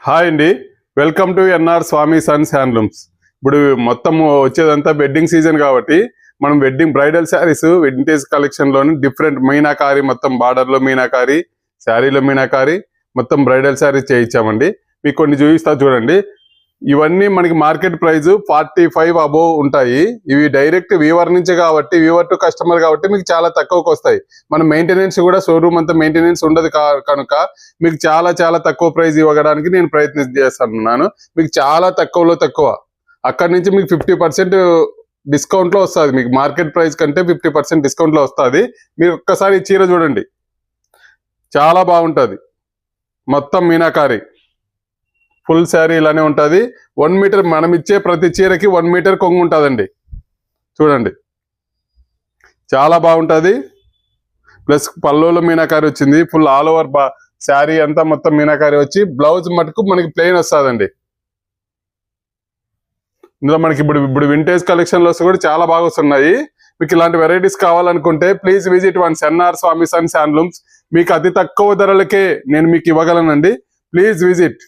Hi అండి, welcome to NR Swami sons handlooms. ఇప్పుడు మొత్తం వచ్చేదంతా వెడ్డింగ్ సీజన్ కాబట్టి మనం wedding bridal saris vintage collection లోని డిఫరెంట్ మీనాకారి, మొత్తం బార్డర్ లో మీనాకారి, శారీలో మీనాకారి, మొత్తం బ్రైడల్ శారీస్ చేయించామండి. మీకు కొన్ని చూపిస్తా చూడండి. ఇవన్నీ మనకి మార్కెట్ ప్రైస్ 45 అబోవ్ ఉంటాయి. ఇవి డైరెక్ట్ వీవర్ నుంచే కాబట్టి, వీవర్ టు కస్టమర్ కాబట్టి మీకు చాలా తక్కువకి వస్తాయి. మన మెయింటెనెన్స్ కూడా షోరూమ్ అంతా మెయింటెనెన్స్ ఉండదు కనుక మీకు చాలా చాలా తక్కువ ప్రైస్ ఇవ్వడానికి నేను ప్రయత్నం చేస్తున్నాను. మీకు చాలా తక్కువలో తక్కువ, అక్కడి నుంచి మీకు 50% డిస్కౌంట్ లో వస్తుంది. మీకు మార్కెట్ ప్రైస్ కంటే 50% డిస్కౌంట్ లో వస్తుంది. మీరు ఒక్కసారి ఈ చీర చూడండి, చాలా బాగుంటుంది. మొత్తం మీనాకారి ఫుల్ శారీ ఇలానే ఉంటుంది. 1 మీటర్ మనం ఇచ్చే ప్రతి చీరకి 1 మీటర్ కొంగు ఉంటుందండి. చూడండి, చాలా బాగుంటుంది. ప్లస్ పల్లోలో మీనాకారి వచ్చింది. ఫుల్ ఆల్ ఓవర్ శారీ అంతా మొత్తం మీనాకారి వచ్చి బ్లౌజ్ మటుకు మనకి ప్లెయిన్ వస్తుందండి. ఇందులో మనకి ఇప్పుడు వింటేజ్ కలెక్షన్లో కూడా చాలా బాగా వస్తున్నాయి. మీకు ఇలాంటి వెరైటీస్ కావాలనుకుంటే please visit once NR Swami sons handlooms. మీకు అతి తక్కువ ధరలకే నేను మీకు ఇవ్వగలనండి. Please visit.